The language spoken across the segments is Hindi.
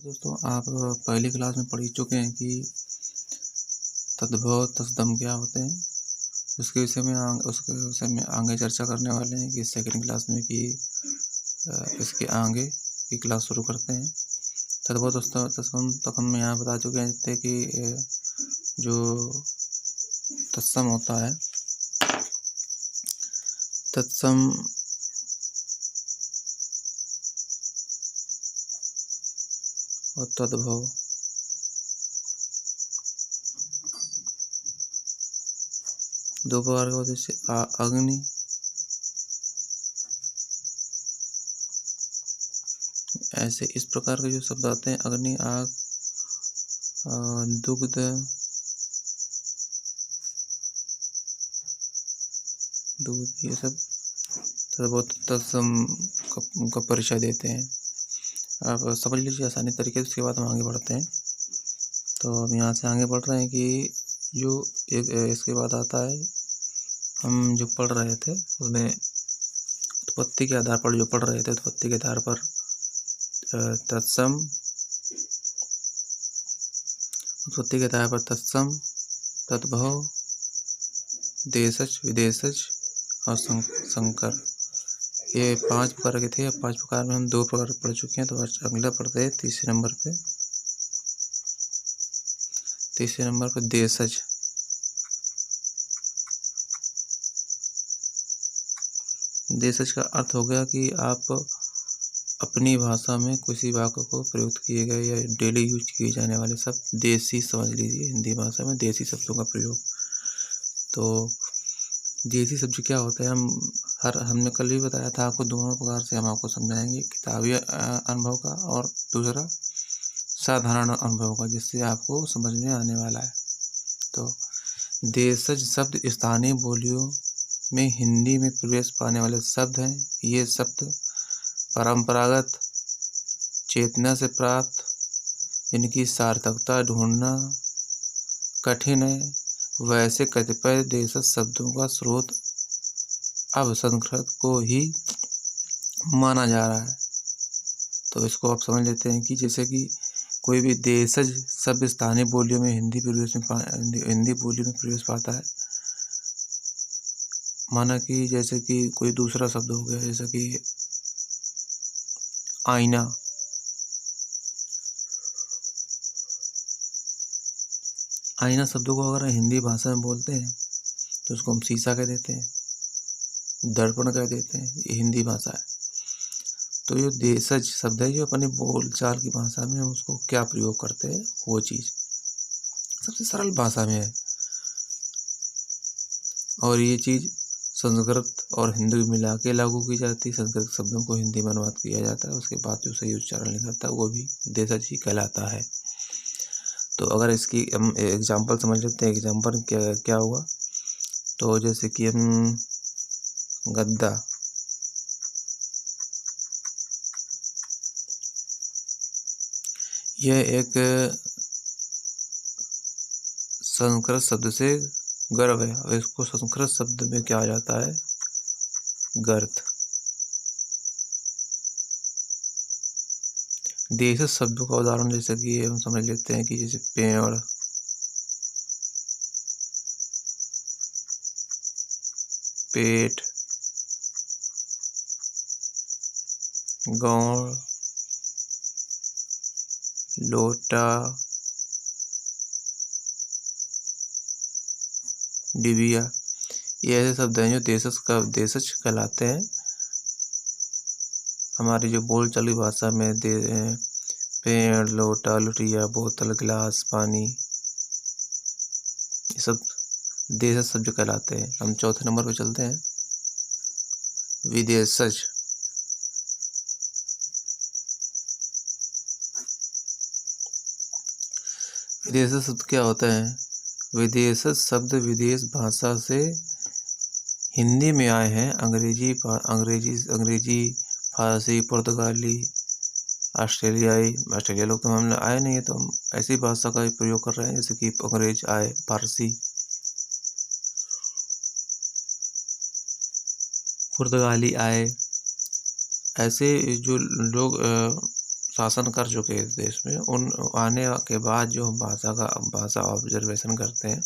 दोस्तों आप पहली क्लास में पढ़ ही चुके हैं कि तद्भव तत्सम क्या होते हैं। उसके विषय में आगे चर्चा करने वाले हैं कि सेकंड क्लास में कि इसके आगे की क्लास शुरू करते हैं। तद्भव तत्सम तक हम यहाँ बता चुके हैं जैसे कि जो तत्सम होता है, तत्सम और तद्भव दो प्रकार के होते हैं, जैसे अग्नि ऐसे इस प्रकार के जो शब्द आते हैं, अग्नि, आग, दुग्ध, ये सब बहुत तत्सम का परिचय देते हैं। आप समझ लीजिए आसानी तरीके से, उसके बाद हम आगे बढ़ते हैं। तो हम यहाँ से आगे बढ़ रहे हैं कि जो एक इसके बाद आता है, हम जो पढ़ रहे थे उसमें उत्पत्ति के आधार पर जो पढ़ रहे थे, उत्पत्ति के आधार पर तत्सम, उत्पत्ति के आधार पर तत्सम, तद्भव, देशज, विदेशज और संकर, ये 5 प्रकार के थे। 5 प्रकार में हम 2 प्रकार पढ़ चुके हैं। तो आज अगला पढ़ते हैं तीसरे नंबर पे देशज। देशज का अर्थ हो गया कि आप अपनी भाषा में किसी वाक्य को प्रयुक्त किए गए या डेली यूज किए जाने वाले शब्द देसी समझ लीजिए। हिंदी भाषा में देसी शब्दों का प्रयोग। तो देसी शब्द क्या होता है, हमने कल ही बताया था आपको, दोनों प्रकार से हम आपको समझाएंगे, किताबी अनुभव का और दूसरा साधारण अनुभव का, जिससे आपको समझ में आने वाला है। तो देशज शब्द स्थानीय बोलियों में हिंदी में प्रवेश पाने वाले शब्द हैं। ये शब्द परंपरागत चेतना से प्राप्त, इनकी सार्थकता ढूंढना कठिन है। वैसे कतिपय देशज शब्दों का स्रोत अब संस्कृत को ही माना जा रहा है। तो इसको आप समझ लेते हैं कि जैसे कि कोई भी देशज शब्द स्थानीय बोलियों में हिंदी बोली में प्रवेश पाता है। माना कि जैसे कि कोई दूसरा शब्द हो गया, जैसे कि आईना, आईना शब्दों को अगर हिंदी भाषा में बोलते हैं तो उसको हम शीशा कह देते हैं, दर्पण कह देते हैं, ये हिंदी भाषा है। तो ये देशज शब्द है जो अपनी बोलचाल की भाषा में हम उसको क्या प्रयोग करते हैं, वो चीज़ सबसे सरल भाषा में है। और ये चीज़ संस्कृत और हिंदी मिला के लागू की जाती है। संस्कृत शब्दों को हिंदी में अनुवाद किया जाता है, उसके बाद जो सही उच्चारण निकलता है वो भी देशज ही कहलाता है। तो अगर इसकी हम एग्जाम्पल समझ लेते हैं, एग्जाम्पल क्या हुआ। तो जैसे कि हम गद्दा, यह एक संस्कृत शब्द से गर्व है। और इसको संस्कृत शब्द में क्या आ जाता है, गर्थ। देशज शब्दों का उदाहरण जैसे कि हम समझ लेते हैं कि जैसे पेड़, पेट, गौड़, लोटा, डिबिया, ये ऐसे शब्द हैं जो देशज कहलाते हैं। हमारी जो बोलचाल की भाषा में पेड़, लोटा, लुटिया, बोतल, गिलास, पानी, ये सब देशज शब्द कहलाते हैं। हम चौथे नंबर पे चलते हैं, विदेशज। विदेशज शब्द क्या होता है, विदेशज शब्द विदेश भाषा से हिंदी में आए हैं। अंग्रेजी, फारसी, पुर्तगाली, ऑस्ट्रेलिया लोग तो हम आए नहीं है, तो हम ऐसी भाषा का प्रयोग कर रहे हैं जैसे कि अंग्रेज आए, फारसी, पुर्तगाली आए। ऐसे जो लोग शासन कर चुके हैं इस देश में, उन आने के बाद जो हम भाषा ऑब्जर्वेशन करते हैं,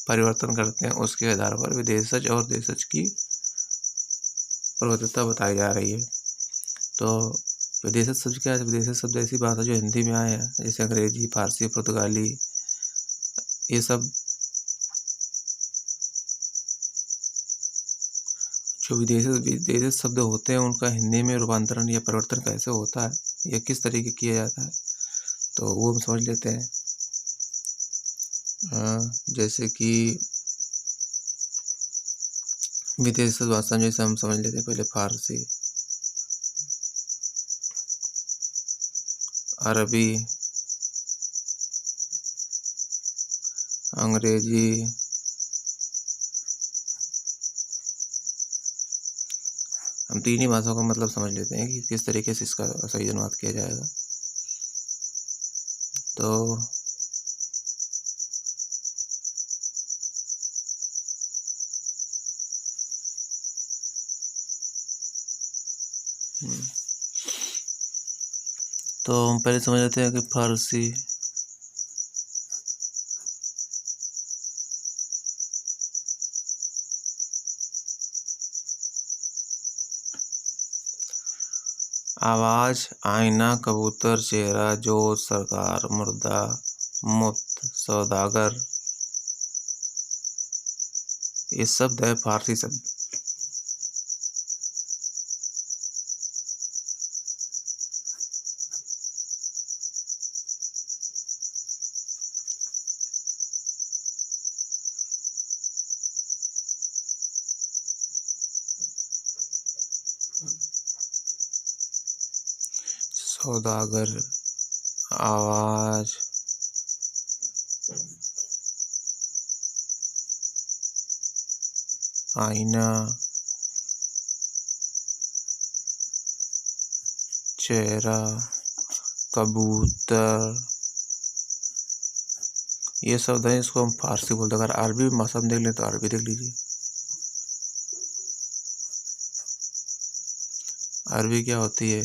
परिवर्तन करते हैं, उसके आधार पर विदेशज और देशज की प्रवृत्ता बताई जा रही है। तो विदेशज शब्द क्या है? विदेशज शब्द ऐसी भाषा जो हिंदी में आए हैं, जैसे अंग्रेजी, फारसी, पुर्तगाली, ये सब जो विदेशी शब्द होते हैं उनका हिंदी में रूपांतरण या परिवर्तन कैसे होता है या किस तरीके किया जाता है, तो वो हम समझ लेते हैं। जैसे कि विदेशी भाषा जैसे हम समझ लेते हैं पहले फारसी, अरबी, अंग्रेजी, हम तीन ही भाषाओं का मतलब समझ लेते हैं कि किस तरीके से इसका सही अनुवाद किया जाएगा। तो हम पहले समझ लेते हैं कि फारसी आवाज, आईना, कबूतर, चेहरा, जोश, सरकार, मुर्दा, मुफ्त, सौदागर, ये शब्द है फारसी शब्द। सौदागर, आवाज, आईना, चेहरा, कबूतर, ये शब्द है, इसको हम फारसी बोलते हैं। अगर अरबी भाषा में देख लें तो अरबी देख लीजिए। अरबी क्या होती है?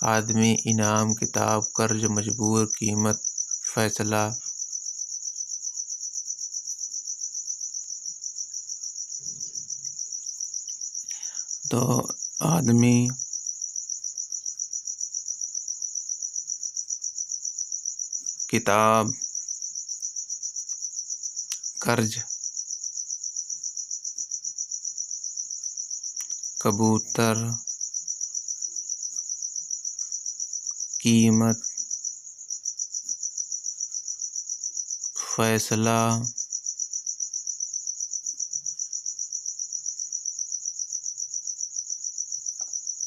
आदमी, इनाम, किताब, कर्ज, मजबूर, कीमत, फैसला। तो आदमी, किताब, कर्ज, कबूतर, कीमत, फैसला,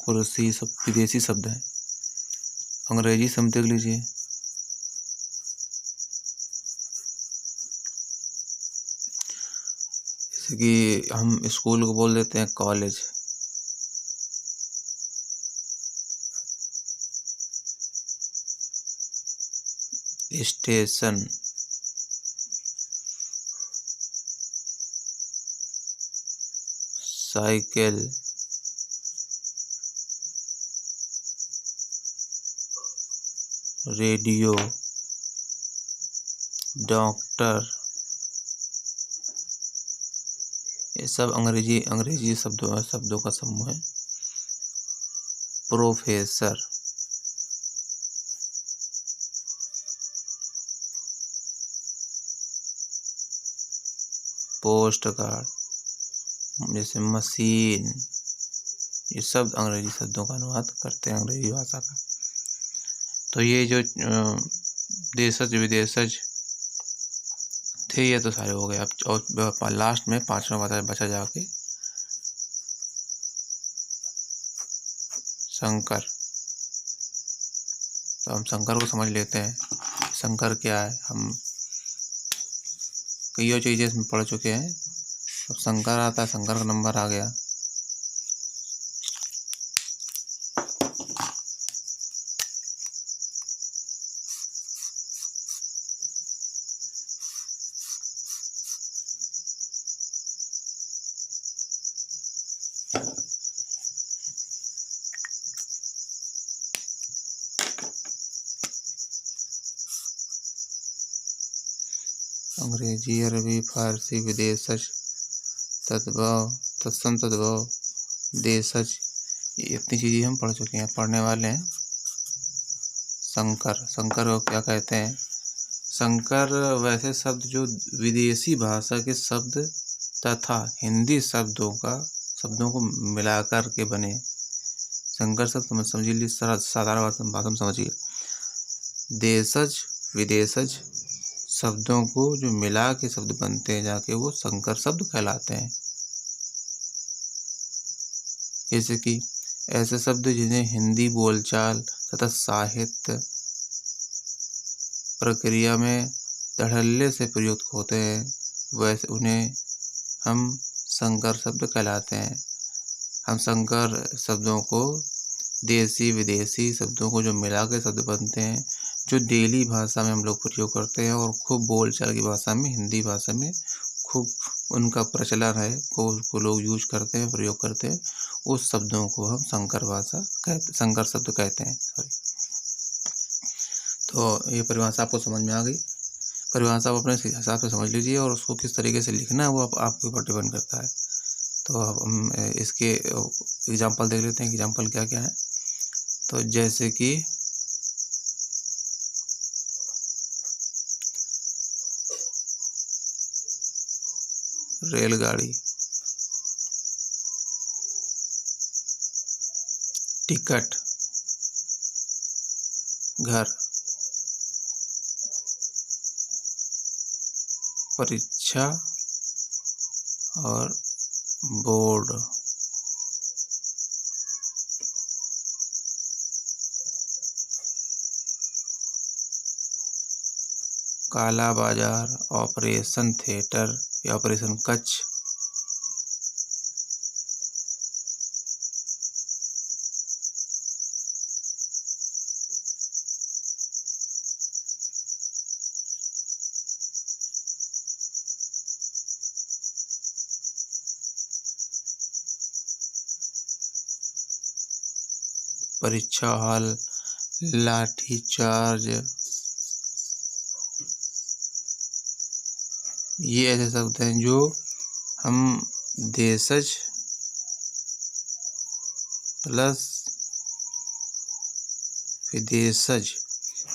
कुर्सी, सब विदेशी शब्द हैं। अंग्रेजी शब्द देख लीजिए। जैसे कि हम स्कूल को बोल देते हैं college, station, cycle, radio, doctor, ये सब अंग्रेजी शब्दों का समूह है। प्रोफेसर, पोस्ट कार्ड, जैसे मशीन, ये सब अंग्रेजी शब्दों का अनुवाद करते हैं अंग्रेजी भाषा का। तो ये जो देशज विदेशज थे ये तो सारे हो गए। अब और लास्ट में पांचवा बचा जाके शंकर। तो हम शंकर को समझ लेते हैं। शंकर क्या है? हम कई चीज़ें इसमें पढ़ चुके हैं। अब शंकर आता है, शंकर का नंबर आ गया। अंग्रेजी, अरबी, फारसी, विदेशज, तद्भव, तत्सम, तद्भव, देशज, ये इतनी चीज़ें हम पढ़ चुके हैं। पढ़ने वाले हैं संकर। संकर को क्या कहते हैं? संकर वैसे शब्द जो विदेशी भाषा के शब्द तथा हिंदी शब्दों को मिलाकर के बने। संकर शब्द समझिए, साधारण भाषा में समझिए। देशज, विदेशज शब्दों को जो मिला के शब्द बनते हैं जाके, वो संकर शब्द कहलाते हैं। जैसे कि ऐसे शब्द जिन्हें हिंदी बोलचाल तथा साहित्य प्रक्रिया में धड़ल्ले से प्रयुक्त होते हैं, वैसे उन्हें हम संकर शब्द कहलाते हैं। हम संकर शब्दों को, देसी विदेशी शब्दों को जो मिला के शब्द बनते हैं, जो डेली भाषा में हम लोग प्रयोग करते हैं और खूब बोलचाल की भाषा में, हिंदी भाषा में खूब उनका प्रचलन है, को लोग यूज करते हैं, प्रयोग करते हैं, उस शब्दों को हम संकर शब्द कहते हैं। तो ये परिभाषा आपको समझ में आ गई। परिभाषा आप अपने हिसाब से समझ लीजिए और उसको किस तरीके से लिखना है वो आपके ऊपर डिपेंड करता है। तो अब हम इसके एग्जाम्पल देख लेते हैं। एग्जाम्पल क्या क्या है? तो जैसे कि रेलगाड़ी, टिकट, घर, परीक्षा और बोर्ड। काला बाजार, ऑपरेशन थिएटर या ऑपरेशन कच्छ, परीक्षा हॉल, लाठीचार्ज, ये ऐसे शब्द हैं जो हम देशज प्लस विदेशज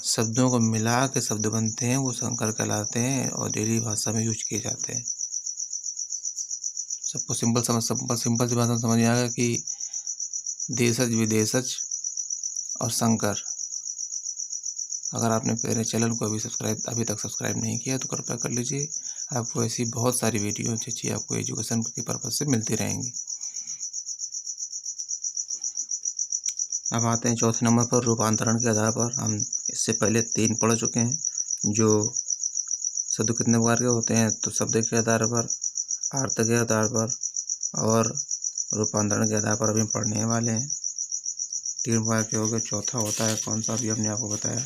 शब्दों को मिला के शब्द बनते हैं, वो संकर कहलाते हैं और डेली भाषा में यूज किए जाते हैं। सबको सिंपल सी भाषा में समझ में आएगा कि देशज, विदेशज और संकर। अगर आपने मेरे चैनल को अभी तक सब्सक्राइब नहीं किया तो कृपया कर लीजिए। आपको ऐसी बहुत सारी वीडियो अच्छी आपको एजुकेशन के पर्पज से मिलती रहेंगी। अब आते हैं चौथे नंबर पर, रूपांतरण के आधार पर। हम इससे पहले 3 पढ़ चुके हैं, जो शब्द कितने प्रकार के होते हैं, तो शब्द के आधार पर, अर्थ के आधार पर और रूपांतरण के आधार पर अभी पढ़ने वाले हैं। 3 प्रकार के हो गए। चौथा होता है कौन सा, अभी हमने आपको बताया,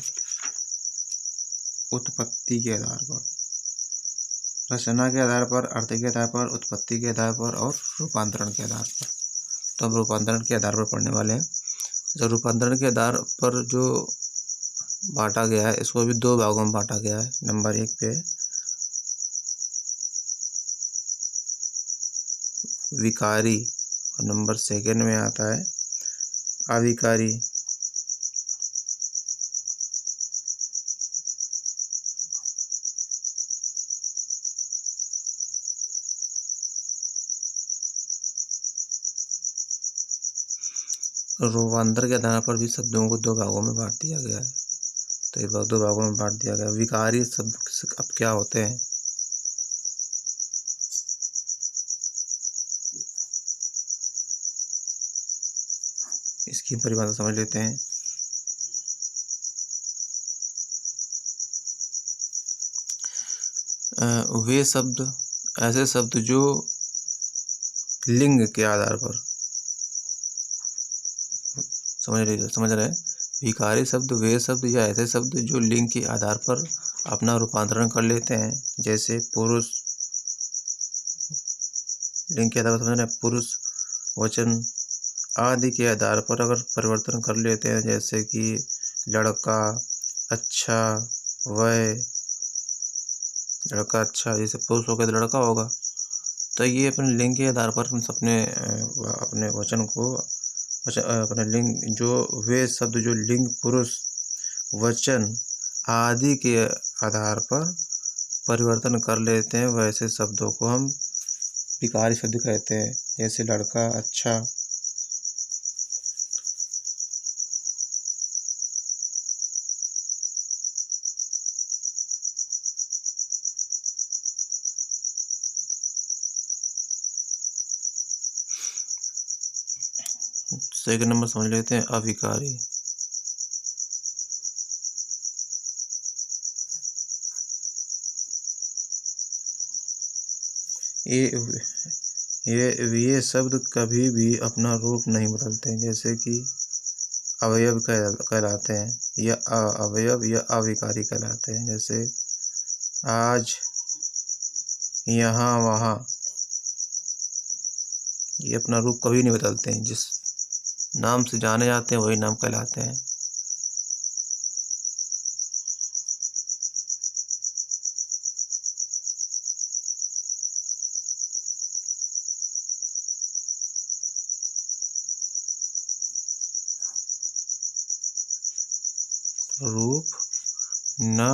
उत्पत्ति के आधार पर, रचना के आधार पर, अर्थ के आधार पर, उत्पत्ति के आधार पर और रूपांतरण के आधार पर। तो हम रूपांतरण के आधार पर पढ़ने वाले हैं। जब रूपांतरण के आधार पर जो बांटा गया है, इसको भी 2 भागों में बांटा गया है। नंबर 1 पे विकारी और नंबर 2 में आता है अविकारी। रूपांतर के आधार पर भी शब्दों को 2 भागों में बांट दिया गया है। तो ये 2 भागों में बांट दिया गया। विकारी शब्द अब क्या होते हैं? इसकी परिभाषा समझ लेते हैं। वे शब्द, ऐसे शब्द जो लिंग के आधार पर, समझ रहे हैं? विकारी शब्द वे शब्द या ऐसे शब्द जो लिंग के आधार पर अपना रूपांतरण कर लेते हैं। जैसे पुरुष, लिंग के आधार पर समझ रहे हैं, पुरुष वचन आदि के आधार पर अगर परिवर्तन कर लेते हैं, जैसे कि लड़का, अच्छा, वह, लड़का अच्छा, जैसे पुरुष हो गया तो लड़का होगा। तो ये अपने लिंग के आधार पर हम अपने वचन को अपने लिंग जो वे शब्द जो लिंग पुरुष वचन आदि के आधार पर परिवर्तन कर लेते हैं, वैसे शब्दों को हम विकारी शब्द कहते हैं। जैसे लड़का, अच्छा। सेकंड नंबर समझ लेते हैं, अविकारी। ये शब्द कभी भी अपना रूप नहीं बदलते, जैसे कि अवयव कहलाते हैं या अवयव या अविकारी कहलाते हैं। जैसे आज, यहाँ, वहाँ, ये अपना रूप कभी नहीं बदलते हैं। जिस नाम से जाने जाते हैं वही नाम कहलाते हैं। रूप न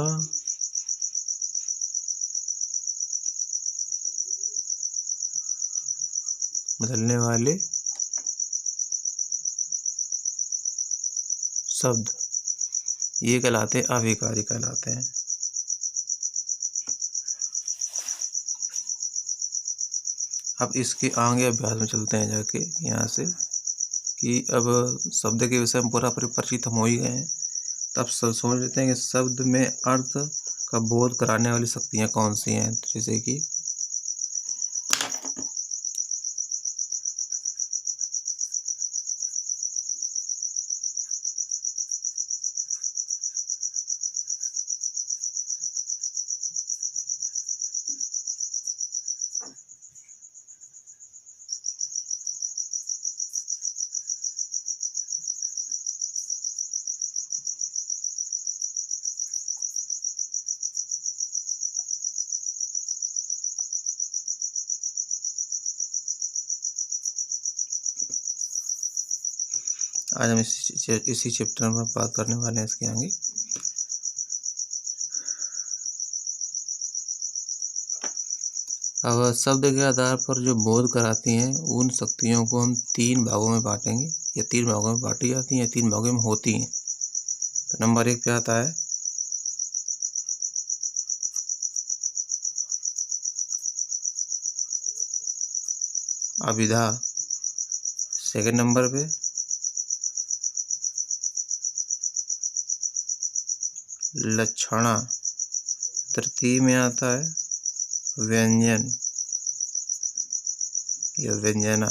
बदलने वाले शब्द ये कहलाते हैं, अविकारी कहलाते हैं। अब इसके आगे अभ्यास में चलते हैं जाके यहाँ से, कि अब शब्द के विषय में पूरा परिचित हम हो ही गए हैं। तब समझ लेते हैं कि शब्द में अर्थ का बोध कराने वाली शक्तियाँ कौन सी हैं। जैसे कि आज हम इसी चैप्टर में बात करने वाले हैं इसके आगे। अब शब्द के आधार पर जो बोध कराती हैं उन शक्तियों को हम 3 भागों में बांटेंगे, या 3 भागों में बांटी जाती हैं, या 3 भागों में होती हैं। तो नंबर 1 पे आता है अभिधा। सेकंड नंबर पे लक्षणा। तृतीय में आता है व्यंजन या व्यंजना।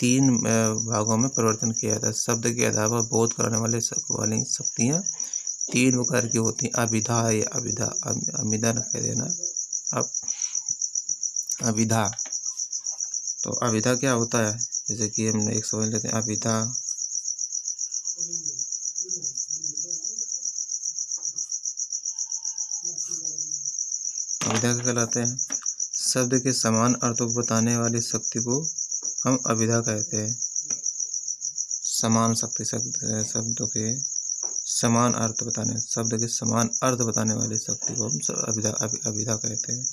3 भागों में परिवर्तन किया जाता है। शब्द के आधार पर बोध कराने वाली शक्तियाँ 3 प्रकार की होती हैं। अभिधा या अभिधा, अमिधा न कह देना, अब अभिधा। तो अभिधा क्या होता है, जैसे कि हम एक समझ लेते हैं। अभिधा क्या कहलाते हैं? शब्द के समान अर्थों को बताने वाली शक्ति को हम अभिधा कहते हैं। समान शक्ति, शब्दों के समान अर्थ बताने, शब्द के समान अर्थ बताने वाली शक्ति को हम अभिधा कहते हैं।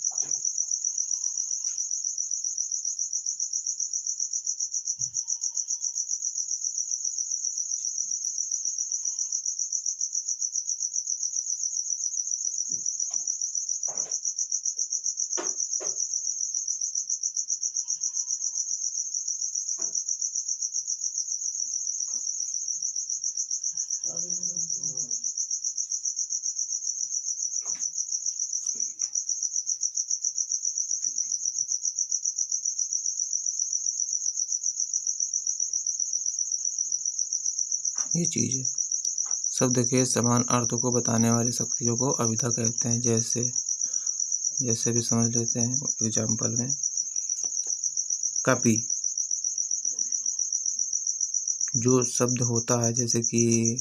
ये चीज़ है, शब्द के समान अर्थों को बताने वाली शक्तियों को अभिधा कहते हैं। जैसे भी समझ लेते हैं एग्जाम्पल में। कपि जो शब्द होता है, जैसे कि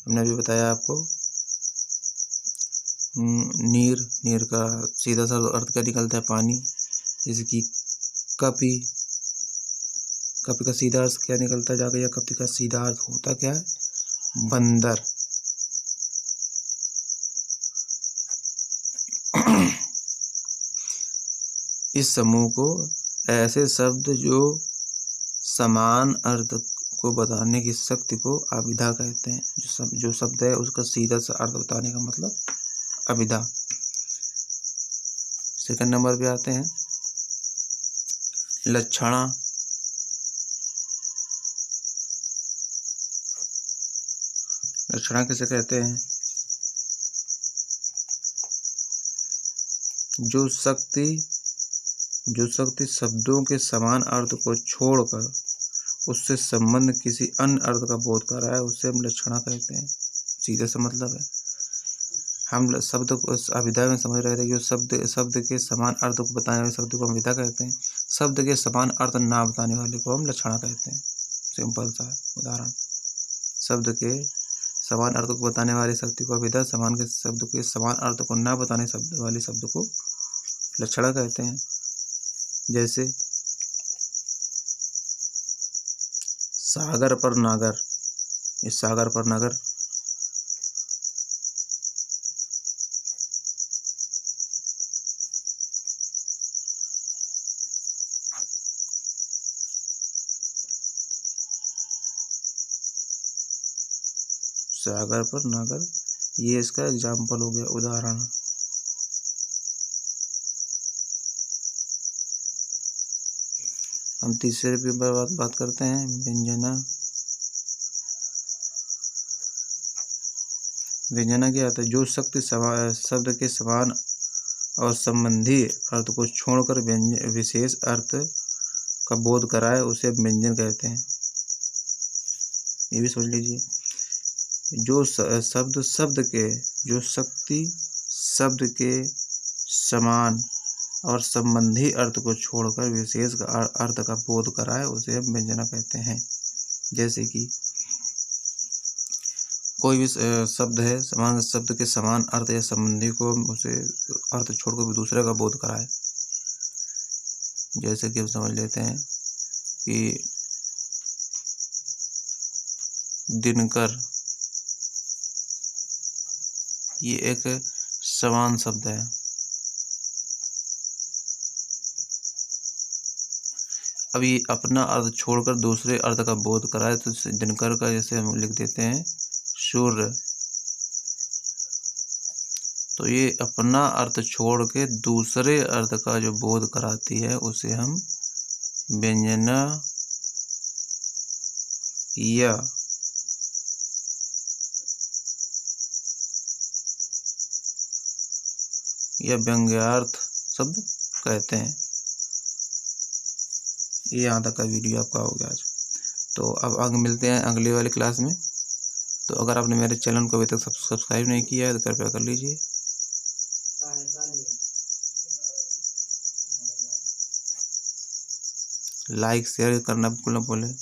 हमने अभी बताया आपको नीर, नीर का सीधा सा अर्थ क्या निकलता है? पानी। जैसे कि कपि, कपि का सीधा अर्थ क्या निकलता है जाकर, या कपि का सीधा अर्थ होता क्या है? बंदर। इस समूह को ऐसे शब्द जो समान अर्थ को बताने की शक्ति को अभिधा कहते हैं। जो शब्द है उसका सीधा सा अर्थ बताने का मतलब अभिधा। सेकंड नंबर पे आते हैं लक्षणा। लक्षणा किसे कहते हैं? जो शक्ति शब्दों के समान अर्थ को छोड़कर उससे संबंध किसी अन्य अर्थ का बोध कर रहा है, उसे हम लक्षणा कहते हैं। सीधा सा मतलब है, हम शब्द को अभिधा में समझ रहे थे कि शब्द के समान अर्थ को बताने वाले शब्द को हम अभिधा कहते हैं। शब्द के समान अर्थ ना बताने वाले को हम लक्षणा कहते हैं। सिंपल सा उदाहरण, शब्द के समान अर्थ को बताने वाले शब्द को अभिधा, शब्द के समान अर्थ को ना बताने वाले शब्द को लक्षणा कहते हैं। जैसे सागर पर नागर। इस सागर पर नागर सागर पर नागर, ये इसका एग्जाम्पल हो गया, उदाहरण। हम तीसरे पे बात करते हैं व्यंजना। व्यंजना क्या आता है? जो शक्ति शब्द के समान और संबंधी अर्थ को छोड़कर विशेष अर्थ का बोध कराए, उसे व्यंजन कहते हैं। ये भी समझ लीजिए, जो शक्ति शब्द के समान और संबंधी अर्थ को छोड़कर विशेष अर्थ का बोध कराए, उसे हम व्यंजना कहते हैं। जैसे कि कोई भी शब्द है, समान शब्द के समान अर्थ या संबंधी को उसे अर्थ छोड़कर भी दूसरे का बोध कराए। जैसे कि हम समझ लेते हैं कि दिनकर, ये एक समान शब्द है। अब ये अपना अर्थ छोड़कर दूसरे अर्थ का बोध कराए, तो दिनकर का जैसे हम लिख देते हैं सूर्य। तो ये अपना अर्थ छोड़ के दूसरे अर्थ का जो बोध कराती है, उसे हम व्यंजना या व्यंग्यार्थ शब्द कहते हैं। ये यहाँ तक का वीडियो आपका हो गया आज। तो अब आगे मिलते हैं अगले वाले क्लास में। तो अगर आपने मेरे चैनल को अभी तक सब्सक्राइब नहीं किया है तो कृपया कर लीजिए। लाइक शेयर करना बिल्कुल न भूलें।